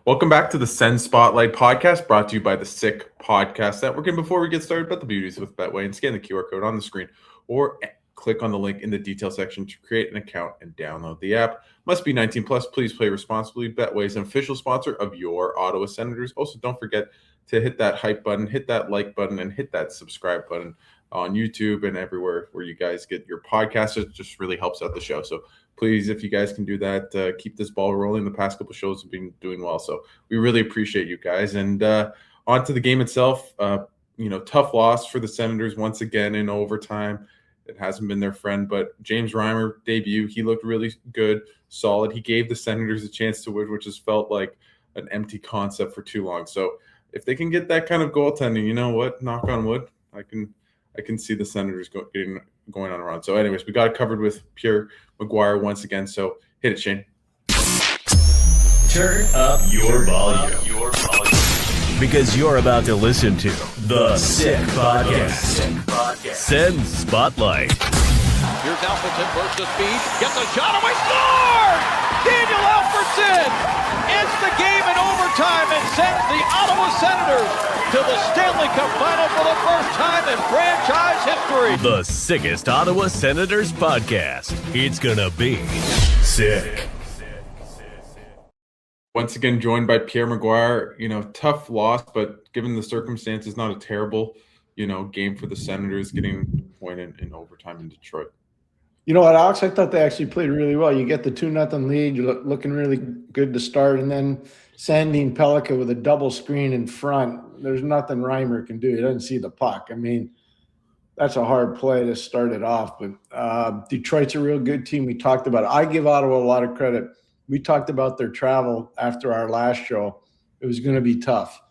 Welcome back to the Sens Spotlight podcast, brought to you by the Sick Podcast Network. And before we get started, about the beauties with Betway, and scan the QR code on the screen or click on the link in the detail section to create an account and download the app. Must be 19 plus. Please play responsibly. Betway is an official sponsor of your Ottawa Senators. Also, don't forget to hit that hype button, hit that like button, and hit that subscribe button on YouTube and everywhere where you guys get your podcasts. It just really helps out the show. So please, if you guys can do that, keep this ball rolling. The past couple shows have been doing well. So we really appreciate you guys. And on to the game itself. Tough loss for the Senators once again in overtime. It hasn't been their friend, but James Reimer debut, he looked really good, solid. He gave the Senators a chance to win, which has felt like an empty concept for too long. So if they can get that kind of goaltending, you know what? Knock on wood, I can see the Senators going on a run. So anyways, we got it covered with Pierre McGuire once again. So hit it, Shane. Turn up your volume. Because you're about to listen to The Sick Podcast. Sens Spotlight. Here's Alfredson, burst of speed, gets a shot away, score! Daniel Alfredson ends the game in overtime and sends the Ottawa Senators to the Stanley Cup Final for the first time in franchise history. The sickest Ottawa Senators podcast. It's gonna be sick. Once again, joined by Pierre McGuire. Tough loss, but given the circumstances, not a terrible, game for the Senators, getting a point in overtime in Detroit. You know what, Alex? I thought they actually played really well. You get the 2-0 lead. You're looking really good to start, and then sending Pellica with a double screen in front. There's nothing Reimer can do. He doesn't see the puck. I mean, that's a hard play to start it off. But Detroit's a real good team. We talked about it. I give Ottawa a lot of credit. We talked about their travel after our last show. It was going to be tough.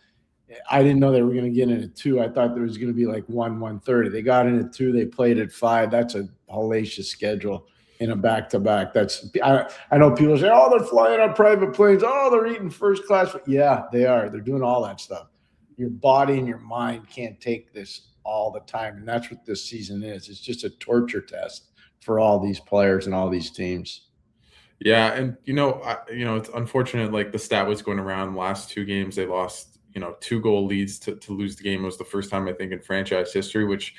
I didn't know they were going to get in at 2. I thought there was going to be like 1:30. They got in at 2. They played at 5. That's a hellacious schedule in a back-to-back. I know people say, oh, they're flying on private planes. Oh, they're eating first class. Yeah, they are. They're doing all that stuff. Your body and your mind can't take this all the time, and that's what this season is. It's just a torture test for all these players and all these teams. Yeah, and it's unfortunate. Like the stat was going around, last 2 games they lost 2-goal leads to lose the game. It was the first time I think in franchise history, which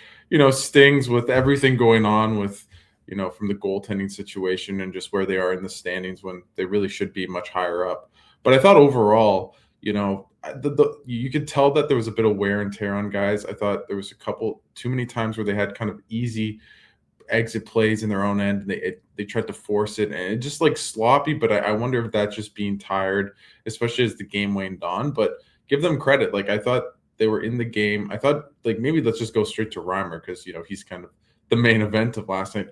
stings with everything going on with from the goaltending situation and just where they are in the standings when they really should be much higher up. But I thought overall, you could tell that there was a bit of wear and tear on guys. I thought there was a couple too many times where they had kind of easy exit plays in their own end. They tried to force it, and it just like sloppy. But I wonder if that's just being tired, especially as the game waned on. But give them credit. Like I thought they were in the game. I thought like maybe let's just go straight to Reimer because he's kind of the main event of last night.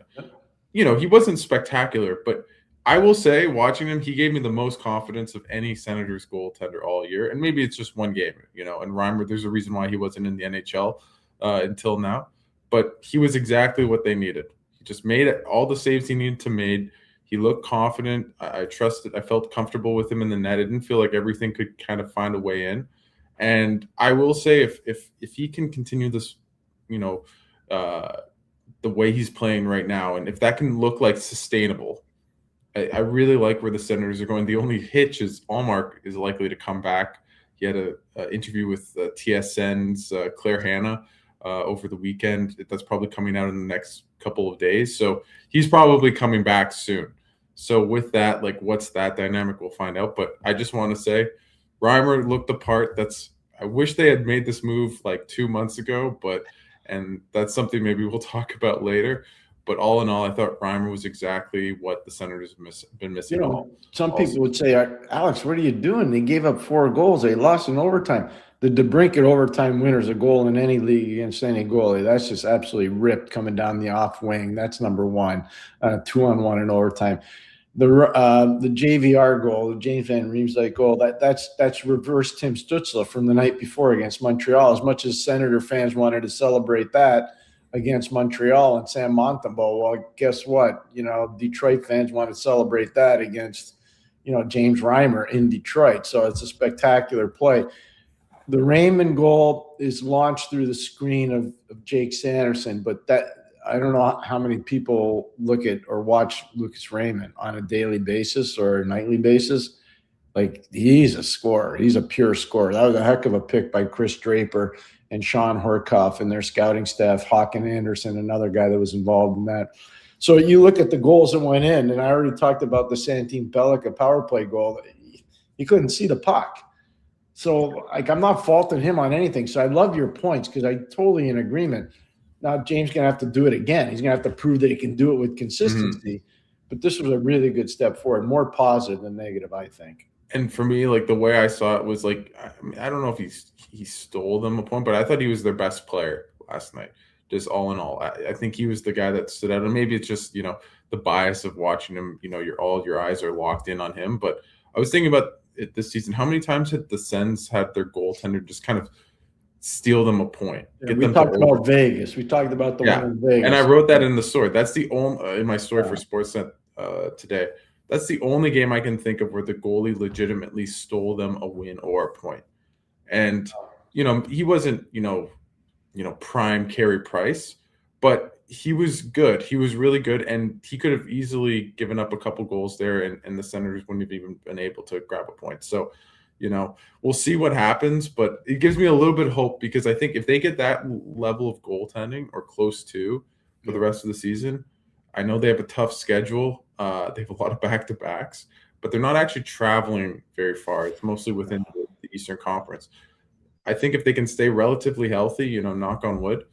He wasn't spectacular, but I will say watching him, he gave me the most confidence of any Senators goaltender all year. And maybe it's just one game, and Reimer, there's a reason why he wasn't in the NHL until now. But he was exactly what they needed. He just made all the saves he needed to make. He looked confident. I trusted. I felt comfortable with him in the net. I didn't feel like everything could kind of find a way in. And I will say, if he can continue this, the way he's playing right now, and if that can look like sustainable, I really like where the Senators are going. The only hitch is Allmark is likely to come back. He had an interview with TSN's Claire Hanna over the weekend. That's probably coming out in the next couple of days. So he's probably coming back soon. So with that, like what's that dynamic? We'll find out. But I just want to say Reimer looked the part. I wish they had made this move like 2 months ago, and that's something maybe we'll talk about later. But all in all, I thought Reimer was exactly what the Senators have been missing. Some people would say, Alex, what are you doing? They gave up 4 goals. They lost in overtime. The DeBrincat overtime winner is a goal in any league against any goalie. That's just absolutely ripped coming down the off wing. That's number 1. 2-on-1 in overtime. The JVR goal, the James Van Riemsdyk goal, that's reverse Tim Stutzle from the night before against Montreal. As much as Senator fans wanted to celebrate that against Montreal and Sam Montembeault, well, guess what? Detroit fans want to celebrate that against, James Reimer in Detroit. So it's a spectacular play. The Raymond goal is launched through the screen of Jake Sanderson, but I don't know how many people look at or watch Lucas Raymond on a daily basis or a nightly basis. Like, he's a scorer. He's a pure scorer. That was a heck of a pick by Chris Draper and Sean Horkoff and their scouting staff, Hawken Anderson, another guy that was involved in that. So you look at the goals that went in, and I already talked about the Santine Pellica power play goal. He couldn't see the puck. So, like, I'm not faulting him on anything. So I love your points because I'm totally in agreement. Now James going to have to do it again. He's going to have to prove that he can do it with consistency. Mm-hmm. But this was a really good step forward, more positive than negative, I think. And for me, like, the way I saw it was like, I don't know if he stole them a point, but I thought he was their best player last night. Just all in all, I think he was the guy that stood out. And maybe it's just, the bias of watching him, all your eyes are locked in on him. But I was thinking about it this season. How many times had the Sens had their goaltender just kind of steal them a point? Yeah, we talked about Vegas. We talked about the one in Vegas. And I wrote that in the story. That's the only, in my story for Sportsnet today. That's the only game I can think of where the goalie legitimately stole them a win or a point. And, he wasn't, prime Carey Price, but he was good. He was really good, and he could have easily given up a couple goals there, and the Senators wouldn't have even been able to grab a point. So, we'll see what happens, but it gives me a little bit of hope because I think if they get that level of goaltending or close to for the rest of the season, I know they have a tough schedule. They have a lot of back-to-backs, but they're not actually traveling very far. It's mostly within the Eastern Conference. I think if they can stay relatively healthy, knock on wood,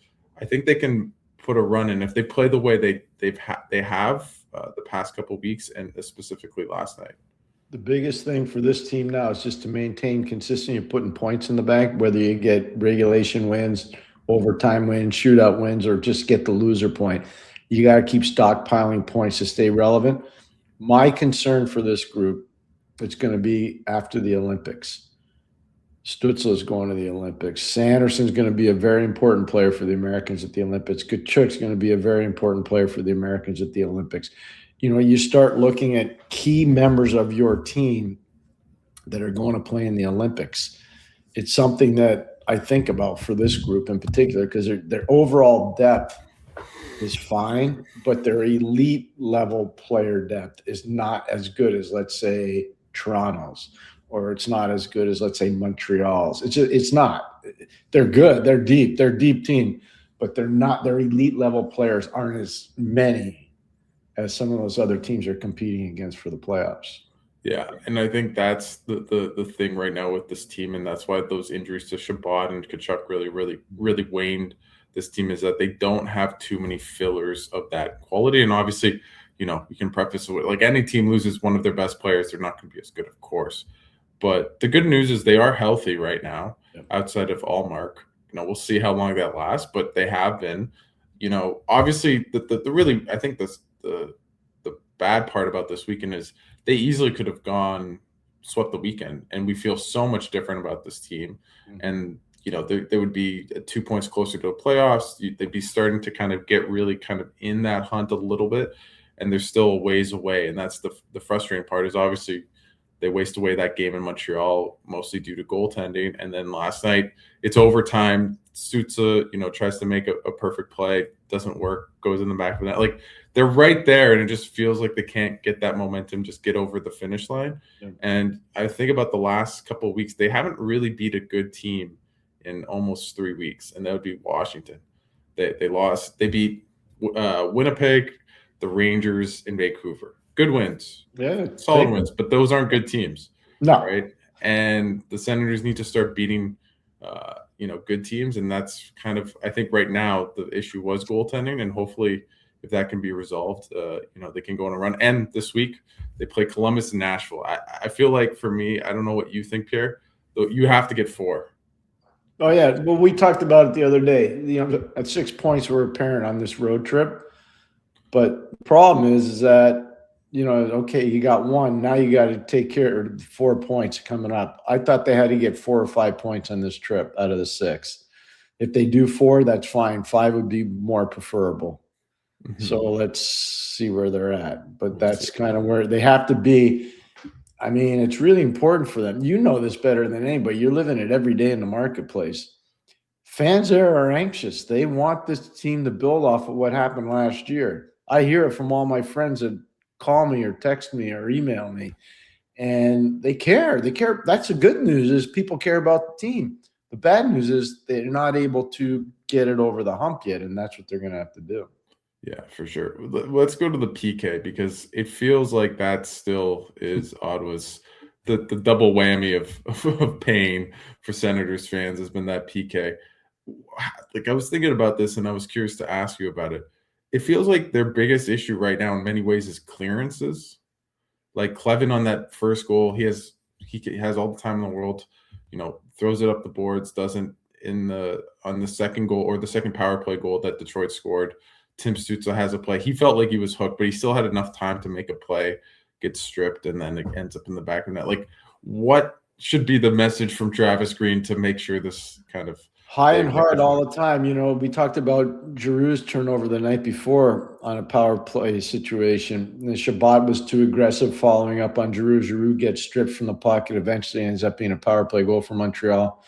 I think they can put a run in if they play the way they have the past couple of weeks and specifically last night. The biggest thing for this team now is just to maintain consistency of putting points in the bank, whether you get regulation wins, overtime wins, shootout wins, or just get the loser point. You got to keep stockpiling points to stay relevant. My concern for this group, it's going to be after the Olympics. Stutzle is going to the Olympics. Sanderson's going to be a very important player for the Americans at the Olympics. Kachuk's going to be a very important player for the Americans at the Olympics. You start looking at key members of your team that are going to play in the Olympics. It's something that I think about for this group in particular because their overall depth is fine, but their elite level player depth is not as good as, let's say, Toronto's, or it's not as good as, let's say, Montreal's. It's not. They're good. They're deep. They're a deep team, but they're not. Their elite level players aren't as many as some of those other teams are competing against for the playoffs. Yeah, and I think that's the thing right now with this team, and that's why those injuries to Shabbat and Kachuk really waned this team, is that they don't have too many fillers of that quality. And obviously, you can preface it with, like, any team loses one of their best players, they're not going to be as good, of course. But the good news is they are healthy right now, outside of Allmark. We'll see how long that lasts, but they have been. Obviously, the really, I think the bad part about this weekend is they easily could have swept the weekend, and we feel so much different about this team. Mm-hmm. And they would be 2 points closer to the playoffs. They'd be starting to kind of get really kind of in that hunt a little bit, and they're still a ways away. And that's the frustrating part, is obviously they waste away that game in Montreal, mostly due to goaltending. And then last night, it's overtime. Stutzle, tries to make a perfect play, doesn't work, goes in the back of the net. Like, they're right there, and it just feels like they can't get that momentum, just get over the finish line. Yeah. And I think about the last couple of weeks, they haven't really beat a good team in almost 3 weeks, and that would be Washington. They lost. They beat Winnipeg, the Rangers, and Vancouver. Good wins. Yeah. Solid wins, but those aren't good teams. No. Right? And the Senators need to start beating good teams, and that's kind of, I think right now the issue was goaltending, and hopefully if that can be resolved, they can go on a run. And this week they play Columbus and Nashville. I feel like, for me, I don't know what you think, Pierre, but you have to get 4. Oh, yeah. Well, we talked about it the other day. At 6 points were apparent on this road trip. But the problem is that, okay, you got 1. Now you got to take care of 4 points coming up. I thought they had to get 4 or 5 points on this trip out of the 6. If they do 4, that's fine. 5 would be more preferable. Mm-hmm. So let's see where they're at. But that's kind of where they have to be. I mean, it's really important for them. You know this better than anybody. You're living it every day in the marketplace. Fans there are anxious. They want this team to build off of what happened last year. I hear it from all my friends that call me or text me or email me. and they care. They care. That's the good news is people care about the team. The bad news is they're not able to get it over the hump yet, and that's what they're going to have to do. Yeah, for sure. Let's go to the PK because it feels like that still is Ottawa's the double whammy of pain for Senators fans has been that PK. Like I was thinking about this and I was curious to ask you about it. It feels like their biggest issue right now in many ways is clearances. Like Clevin on that first goal, he has all the time in the world, throws it up the boards, doesn't on the second goal or the second power play goal that Detroit scored. Tim Stutzle has a play. He felt like he was hooked, but he still had enough time to make a play, get stripped, and then it ends up in the back of net. Like, what should be the message from Travis Green to make sure this kind of high and hard all the time? We talked about Giroux's turnover the night before on a power play situation. The Shabbat was too aggressive following up on Giroux. Giroux gets stripped from the puck. It eventually ends up being a power play goal for Montreal.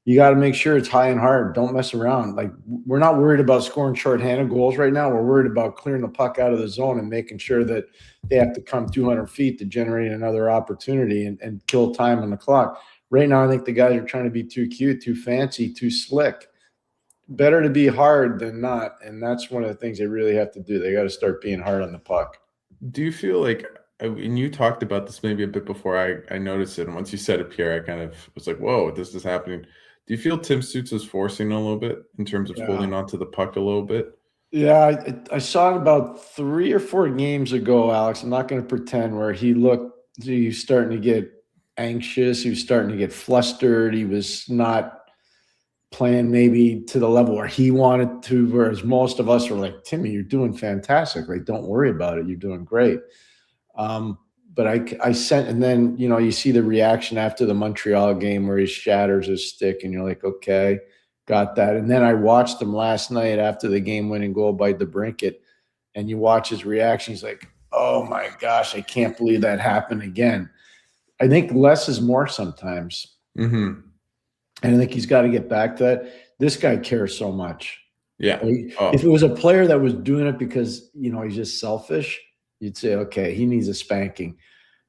You got to make sure it's high and hard. Don't mess around. Like, we're not worried about scoring shorthanded goals right now. We're worried about clearing the puck out of the zone and making sure that they have to come 200 feet to generate another opportunity and kill time on the clock. Right now, I think the guys are trying to be too cute, too fancy, too slick. Better to be hard than not, and that's one of the things they really have to do. They got to start being hard on the puck. Do you feel like, and you talked about this maybe a bit before I noticed it, and once you said it, Pierre, I kind of was like, whoa, this is happening. Do you feel Tim Stutz is forcing a little bit in terms of holding on to the puck a little bit? Yeah, I saw it about 3 or 4 games ago, Alex. I'm not going to pretend where he was starting to get anxious. He was starting to get flustered. He was not playing maybe to the level where he wanted to, whereas most of us were like, Timmy, you're doing fantastic. Like, don't worry about it. You're doing great. But I sent, and then, you see the reaction after the Montreal game where he shatters his stick and you're like, okay, got that. And then I watched him last night after the game winning goal by DeBrincat, and you watch his reaction. He's like, oh my gosh, I can't believe that happened again. I think less is more sometimes. Mm-hmm. And I think he's got to get back to that. This guy cares so much. Yeah. If it was a player that was doing it because, he's just selfish, you'd say, okay, he needs a spanking.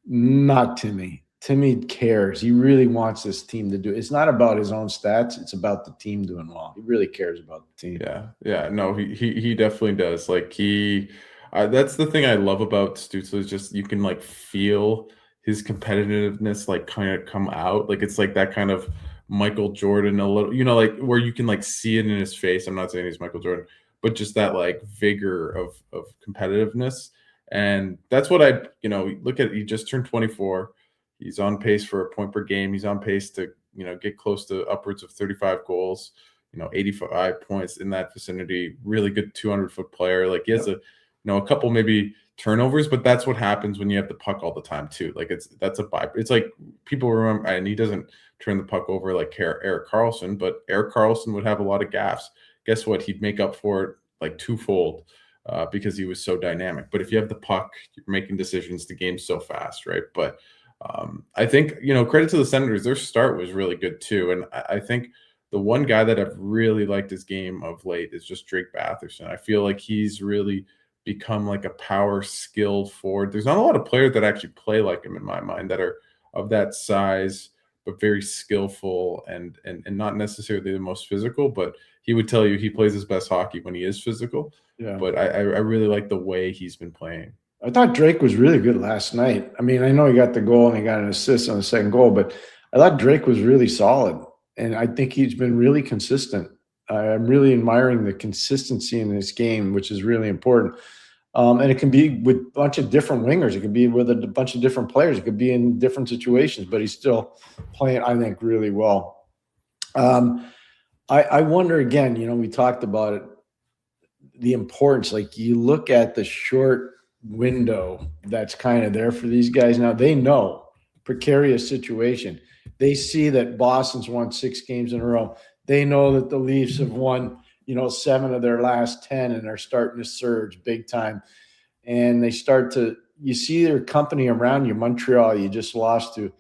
Not Timmy. Timmy cares. He really wants this team to do it. It's not about his own stats. It's about the team doing well. He really cares about the team. Yeah. No, he definitely does. Like that's the thing I love about Stutzle is just you can like feel his competitiveness like kind of come out. Like it's like that kind of Michael Jordan a little, like where you can like see it in his face. I'm not saying he's Michael Jordan, but just that like vigor of competitiveness. And that's what I, look at. He just turned 24. He's on pace for a point per game. He's on pace to, get close to upwards of 35 goals, 85 points in that vicinity. Really good 200-foot player. Like he has a couple maybe turnovers, but that's what happens when you have the puck all the time too. Like that's a byproduct. It's like people remember, and he doesn't turn the puck over like Erik Karlsson, but Erik Karlsson would have a lot of gaffes. Guess what? He'd make up for it like twofold. Because he was so dynamic. But if you have the puck, you're making decisions. The game's so fast, right? But I think, credit to the Senators. Their start was really good too. And I think the one guy that I've really liked his game of late is just Drake Batherson. I feel like he's really become like a power skilled forward. There's not a lot of players that actually play like him in my mind that are of that size, but very skillful and not necessarily the most physical, but he would tell you he plays his best hockey when he is physical. Yeah. But I really like the way he's been playing. I thought Drake was really good last night. I mean, I know he got the goal and he got an assist on the second goal, but I thought Drake was really solid. And I think he's been really consistent. I'm really admiring the consistency in this game, which is really important. And it can be with a bunch of different wingers. It could be with a bunch of different players. It could be in different situations, but he's still playing, I think, really well. I wonder again, we talked about it, the importance, like you look at the short window that's kind of there for these guys now. They know precarious situation. They see that Boston's won 6 games in a row. They know that the Leafs have won, 7 of their last 10 and are starting to surge big time. And they start to, you see their company around you. Montreal, you just lost to.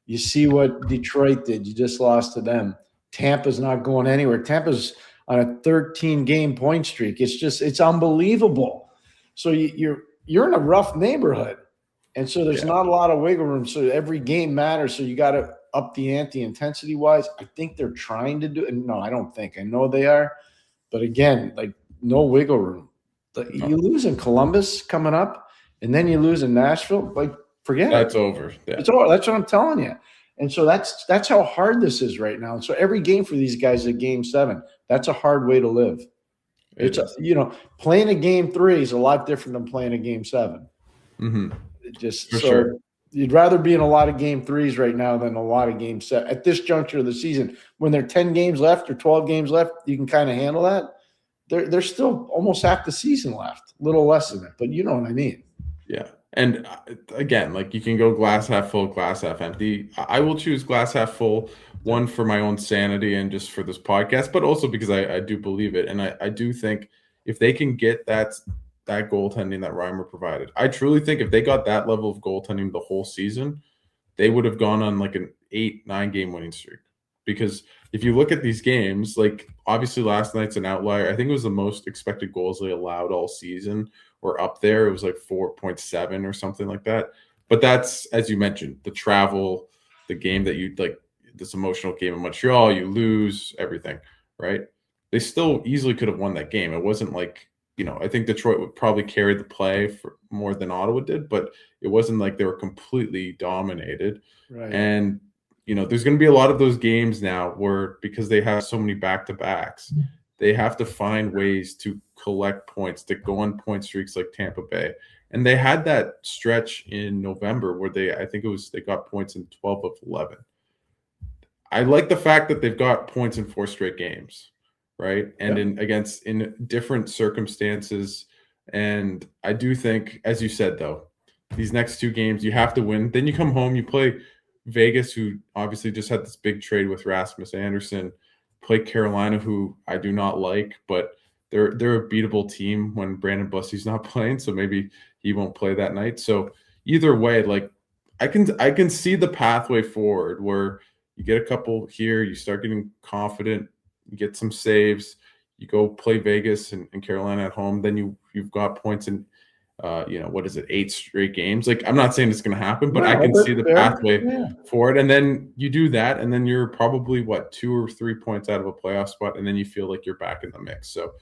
You see what Detroit did. You just lost to them. Tampa's not going anywhere. Tampa's on a 13-game point streak. It's unbelievable. So you're in a rough neighborhood. And so there's not a lot of wiggle room. So every game matters. So you got to up the ante intensity wise. I think they're trying to do it. No, I don't think. I know they are. But again, like no wiggle room. You lose in Columbus coming up, and then you lose in Nashville. Like, forget That's it. over. Yeah. It's over. That's what I'm telling you. And so that's how hard this is right now. And so every game for these guys is Game 7. That's a hard way to live. It's playing a Game 3 is a lot different than playing a Game 7. Mm-hmm. Sure. You'd rather be in a lot of Game 3s right now than a lot of Game 7 at this juncture of the season. When there are 10 games left or 12 games left, you can kind of handle that. There's still almost half the season left, a little less than it, but you know what I mean. Yeah. And again, like you can go glass half full, glass half empty. I will choose glass half full, one for my own sanity and just for this podcast, but also because I do believe it. And I do think if they can get that goaltending that Reimer provided, I truly think if they got that level of goaltending the whole season, they would have gone on like an 8-9 game winning streak. Because if you look at these games, like obviously last night's an outlier. I think it was the most expected goals they allowed all season or up there. It was like 4.7 or something like that. But that's, as you mentioned, the travel, the game that you like, this emotional game in Montreal, you lose everything, right? They still easily could have won that game. It wasn't like, I think Detroit would probably carry the play for more than Ottawa did, but it wasn't like they were completely dominated. Right. And there's going to be a lot of those games now where, because they have so many back-to-backs, they have to find ways to collect points, to go on point streaks like Tampa Bay. And they had that stretch in November where they got points in 12 of 11. I like the fact that they've got points in 4 straight games, right? And in different circumstances. And I do think, as you said, though, these next 2 games, you have to win. Then you come home, you play Vegas, who obviously just had this big trade with Rasmus Andersson, play Carolina, who I do not like, but they're a beatable team when Brandon Bussy's not playing, so maybe he won't play that night. So either way, like I can see the pathway forward where you get a couple here, you start getting confident, you get some saves, you go play Vegas and Carolina at home, then you've got points in 8 straight games. Like, I'm not saying it's going to happen, but I can see the pathway for it. And then you do that, and then you're probably 2 or 3 points out of a playoff spot, and then you feel like you're back in the mix. So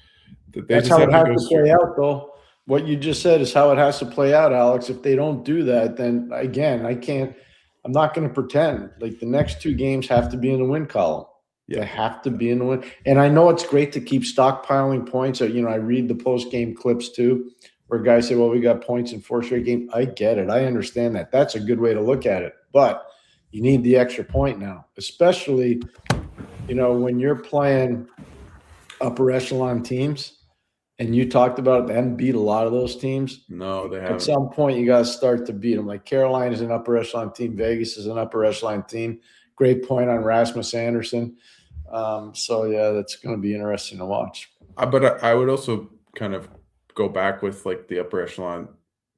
that's how it has to play out, though. What you just said is how it has to play out, Alex. If they don't do that, then again, I'm not going to pretend. Like, the next 2 games have to be in the win column. They have to be in the win. And I know it's great to keep stockpiling points. I read the post-game clips too, where guys say, well, we got points in 4 straight games. I get it. I understand that. That's a good way to look at it. But you need the extra point now, especially, when you're playing upper echelon teams, and you talked about them beat a lot of those teams. No, they haven't. At some point, you got to start to beat them. Like, Carolina is an upper echelon team. Vegas is an upper echelon team. Great point on Rasmus Andersson. That's going to be interesting to watch. But I would also kind of go back with like the upper echelon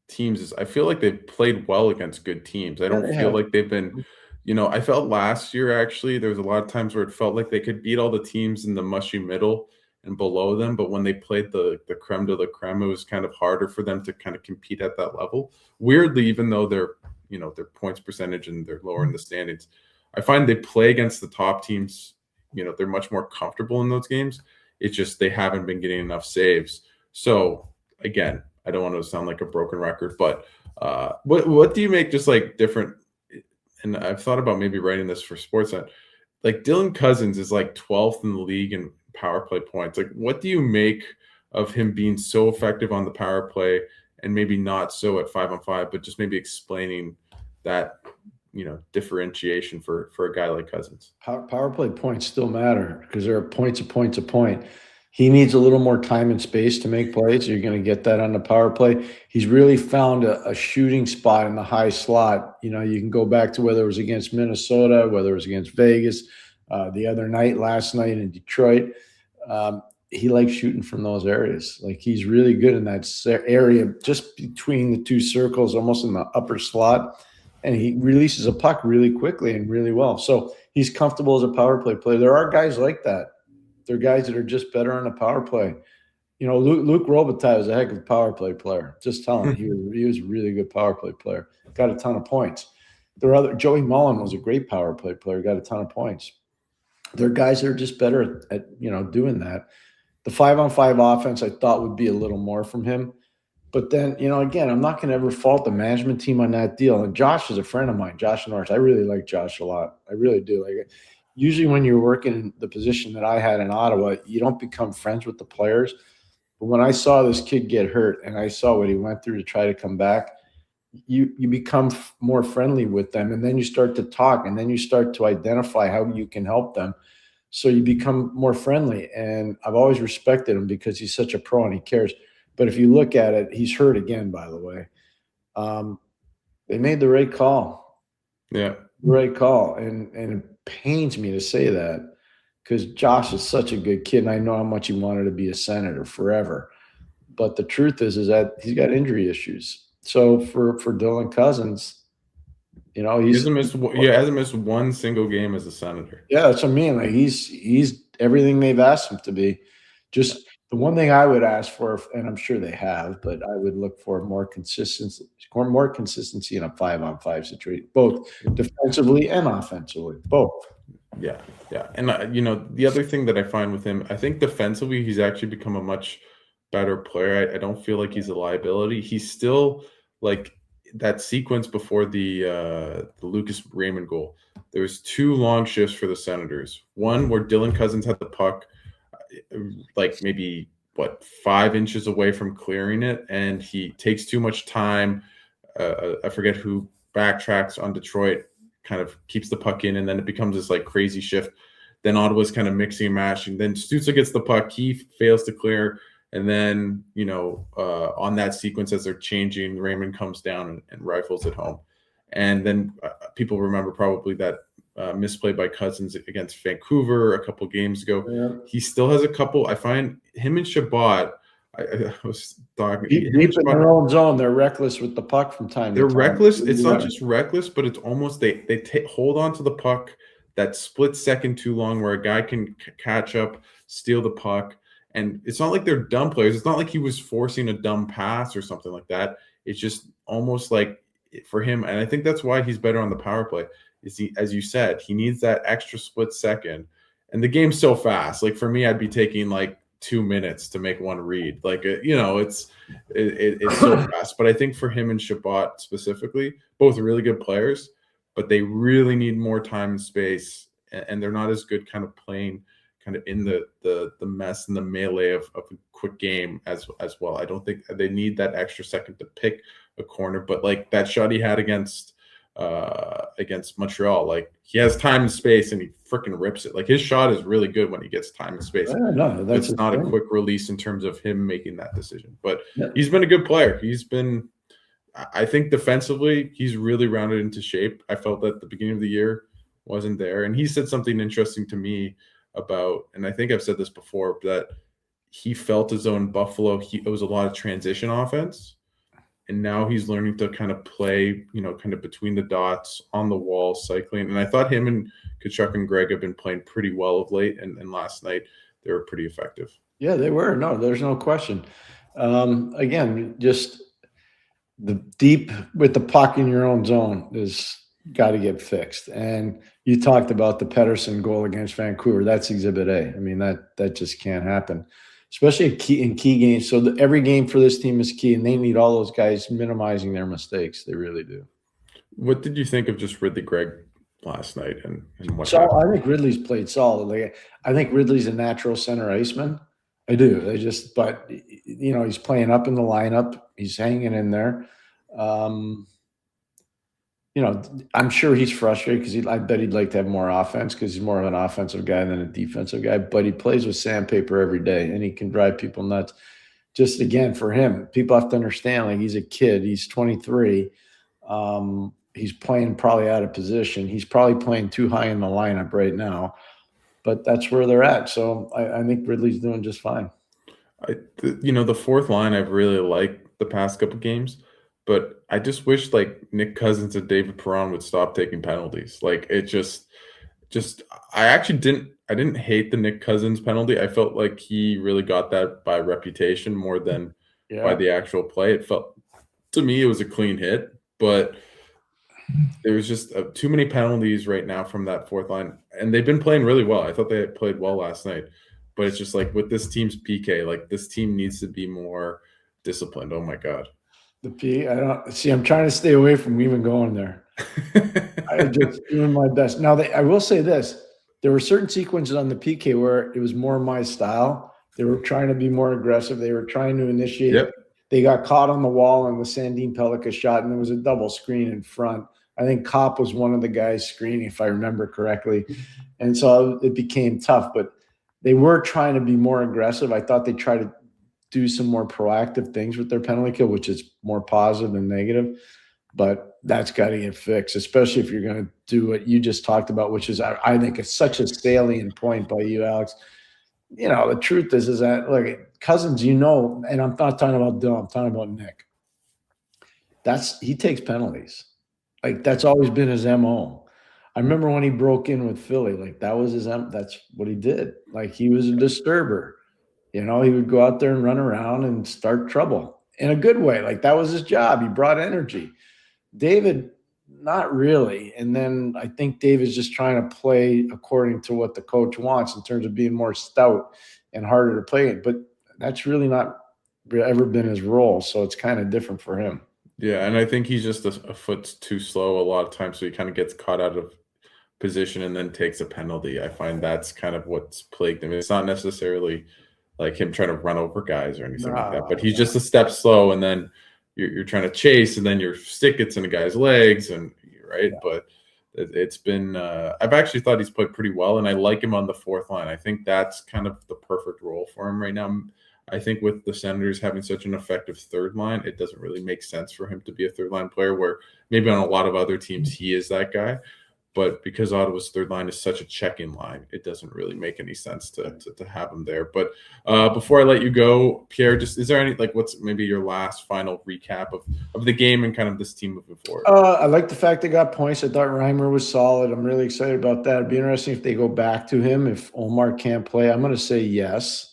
teams. Is I feel like they've played well against good teams. I don't feel like they've been, I felt last year, actually, there was a lot of times where it felt like they could beat all the teams in the mushy middle and below them. But when they played the creme de la creme, it was kind of harder for them to kind of compete at that level. Weirdly, even though their points percentage and they're lower in the standings, I find they play against the top teams. They're much more comfortable in those games. It's just they haven't been getting enough saves. So again, I don't want to sound like a broken record, but what do you make just like different? And I've thought about maybe writing this for Sportsnet. Like, Dylan Cousins is like 12th in the league in power play points. Like, what do you make of him being so effective on the power play and maybe not so at 5-on-5, but just maybe explaining that, differentiation for a guy like Cousins? Power play points still matter because there are points. He needs a little more time and space to make plays. So you're going to get that on the power play. He's really found a shooting spot in the high slot. You can go back to whether it was against Minnesota, whether it was against Vegas, the other night, last night in Detroit. He likes shooting from those areas. Like, he's really good in that area just between the 2 circles, almost in the upper slot. And he releases a puck really quickly and really well. So he's comfortable as a power play player. There are guys like that. There are guys that are just better on a power play. Luke Robitaille was a heck of a power play player. Just telling you, he was a really good power play player. Got a ton of points. Joey Mullen was a great power play player. Got a ton of points. There are guys that are just better at doing that. The 5-on-5 offense I thought would be a little more from him. But then, again, I'm not going to ever fault the management team on that deal. And Josh is a friend of mine, Josh Norris. I really like Josh a lot. I really do. Like, usually when you're working in the position that I had in Ottawa, you don't become friends with the players. But when I saw this kid get hurt and I saw what he went through to try to come back, you become more friendly with them. And then you start to talk, and then you start to identify how you can help them. So you become more friendly. And I've always respected him because he's such a pro and he cares. But if you look at it, he's hurt again, by the way. They made the right call. Yeah. The right call. And it pains me to say that because Josh is such a good kid, and I know how much he wanted to be a Senator forever. But the truth is that he's got injury issues. So for Dylan Cousins, he hasn't missed one single game as a Senator. Yeah, that's what I mean. Like he's everything they've asked him to be. Just the one thing I would ask for, and I'm sure they have, but I would look for more consistency in a 5-on-5 situation, both defensively and offensively, both. Yeah. And the other thing that I find with him, I think defensively he's actually become a much better player. I don't feel like he's a liability. He's still like that sequence before the Lucas Raymond goal. There was 2 long shifts for the Senators. One where Dylan Cousins had the puck, like maybe 5 inches away from clearing it, and he takes too much time. I forget who backtracks on Detroit, kind of keeps the puck in, and then it becomes this like crazy shift. Then Ottawa's kind of mixing and matching. Then Stutzle gets the puck, he fails to clear, and then on that sequence as they're changing, Raymond comes down and rifles it home. And then people remember probably that misplay by Cousins against Vancouver a couple games ago. Yeah. He still has a couple. I find him and Chabot. I was talking deep in their own zone. They're reckless with the puck from time to time. They're reckless. It's not just reckless, but it's almost they hold on to the puck that split second too long, where a guy can catch up, steal the puck, and it's not like they're dumb players. It's not like he was forcing a dumb pass or something like that. It's just almost like for him, and I think that's why he's better on the power play. Is he, as you said, he needs that extra split second, and the game's so fast. Like for me, I'd be taking like 2 minutes to make one read. Like it's so fast. But I think for him and Chabot specifically, both really good players, but they really need more time and space, and they're not as good kind of playing kind of in the mess and the melee of a quick game as well. I don't think they need that extra second to pick a corner, but like that shot he had against Montreal, like he has time and space and he freaking rips it. Like his shot is really good when he gets time and space. It's not a quick release in terms of him making that decision, but he's been a good player. I think defensively, he's really rounded into shape. I felt that the beginning of the year wasn't there. And he said something interesting to me about, and I think I've said this before, that he felt as though in Buffalo, it was a lot of transition offense. And now he's learning to kind of play, kind of between the dots, on the wall, cycling. And I thought him and Tkachuk and Greg have been playing pretty well of late. And last night, they were pretty effective. Yeah, they were. No, there's no question. Again, just the deep with the puck in your own zone is got to get fixed. And you talked about the Batherson goal against Vancouver. That's Exhibit A. I mean, that just can't happen, especially in key games. So every game for this team is key, and they need all those guys minimizing their mistakes. They really do. What did you think of just Ridley Gregg last night? And what so happened? I think Ridley's played solid. I think Ridley's a natural center iceman. I do. But he's playing up in the lineup. He's hanging in there. I'm sure he's frustrated because I bet he'd like to have more offense because he's more of an offensive guy than a defensive guy. But he plays with sandpaper every day, and he can drive people nuts. Just again, for him, people have to understand, like, he's a kid. He's 23. He's playing probably out of position. He's probably playing too high in the lineup right now. But that's where they're at. So I think Ridley's doing just fine. The fourth line I've really liked the past couple games. But I just wish like Nick Cousins and David Perron would stop taking penalties. Like I actually didn't hate the Nick Cousins penalty. I felt like he really got that by reputation more than by the actual play. It felt to me it was a clean hit, but there was just too many penalties right now from that fourth line, and they've been playing really well. I thought they played well last night, but it's just like with this team's PK, like this team needs to be more disciplined. Oh my God. I'm trying to stay away from even going there. I'm just doing my best. Now, I will say this. There were certain sequences on the PK where it was more my style. They were trying to be more aggressive. They were trying to initiate. Yep. They got caught on the wall on the Sandin Pellikka shot, and there was a double screen in front. I think Kopp was one of the guys screening, if I remember correctly. And so it became tough, but they were trying to be more aggressive. I thought they tried to do some more proactive things with their penalty kill, which is more positive than negative. But that's got to get fixed, especially if you're going to do what you just talked about, which is, I think, it's such a salient point by you, Alex. The truth is that, look, Cousins, and I'm not talking about Dylan, I'm talking about Nick. He takes penalties. Like, that's always been his MO. I remember when he broke in with Philly, like, that was that's what he did. Like, he was a disturber. He would go out there and run around and start trouble in a good way. Like, that was his job. He brought energy. David, not really. And then I think David's just trying to play according to what the coach wants in terms of being more stout and harder to play. But that's really not ever been his role. So it's kind of different for him. Yeah, and I think he's just a foot too slow a lot of times, so he kind of gets caught out of position and then takes a penalty. I find that's kind of what's plagued him. It's not necessarily like him trying to run over guys or anything like that, but he's just a step slow, and then you're trying to chase, and then your stick gets in a guy's legs, and right. Yeah. But it's been I've actually thought he's played pretty well, and I like him on the fourth line. I think that's kind of the perfect role for him right now. I think with the Senators having such an effective third line, it doesn't really make sense for him to be a third line player, where maybe on a lot of other teams he is that guy. But because Ottawa's third line is such a checking line, it doesn't really make any sense to have him there. But before I let you go, Pierre, just is there any, like, what's maybe your last final recap of the game and kind of this team moving forward? I like the fact they got points. I thought Reimer was solid. I'm really excited about that. It'd be interesting if they go back to him. If Omar can't play, I'm going to say yes.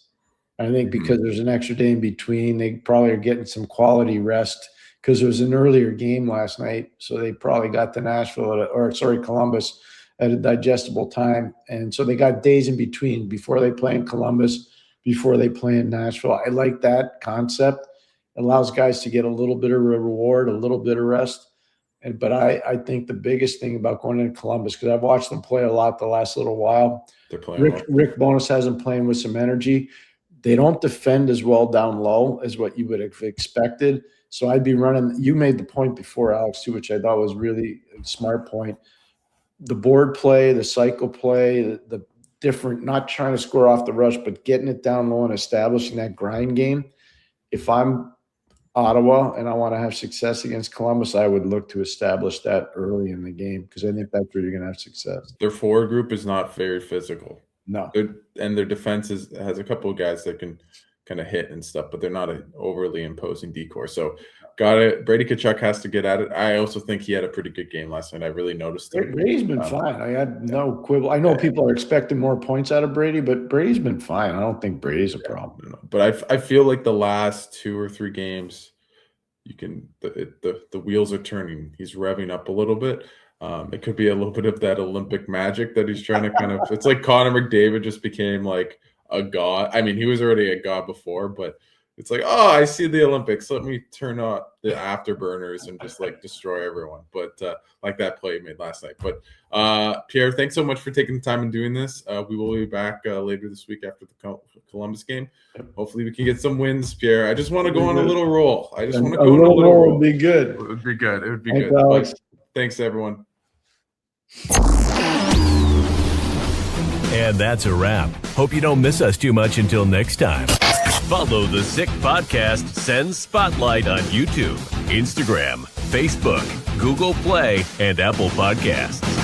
I think because there's an extra day in between, they probably are getting some quality rest because there was an earlier game last night. So they probably got to Columbus at a digestible time. And so they got days in between before they play in Columbus, before they play in Nashville. I like that concept. It allows guys to get a little bit of a reward, a little bit of rest. But I think the biggest thing about going into Columbus, because I've watched them play a lot the last little while, they're playing Rick Bowness has them playing with some energy. They don't defend as well down low as what you would have expected. So I'd be running – you made the point before, Alex, too, which I thought was really a smart point. The board play, the cycle play, the different – not trying to score off the rush, but getting it down low and establishing that grind game. If I'm Ottawa and I want to have success against Columbus, I would look to establish that early in the game because I think that's where you're going to have success. Their forward group is not very physical. No. And their defense has a couple of guys that can kind of hit and stuff, but they're not an overly imposing decor. So Brady Tkachuk has to get at it. I also think he had a pretty good game last night. I really noticed it. Brady's been fine. I had no quibble. I know people are expecting more points out of Brady, but Brady's been fine. I don't think Brady's a problem. But I feel like the last 2 or 3 games, the wheels are turning. He's revving up a little bit. It could be a little bit of that Olympic magic that he's trying to kind of – it's like Connor McDavid just became like a god. I mean, he was already a god before, but it's like, oh, I see the Olympics. Let me turn on the afterburners and just like destroy everyone. But like that play he made last night. But Pierre, thanks so much for taking the time and doing this. We will be back later this week after the Columbus game. Hopefully we can get some wins, Pierre. I just want to go on a little roll. I just want to go on a little roll. Would be good. It would be good. It would be Thanks, good. Alex. Thanks, everyone. And that's a wrap. Hope you don't miss us too much until next time. Follow the Sick Podcast Sens Spotlight on YouTube, Instagram, Facebook, Google Play, and Apple Podcasts.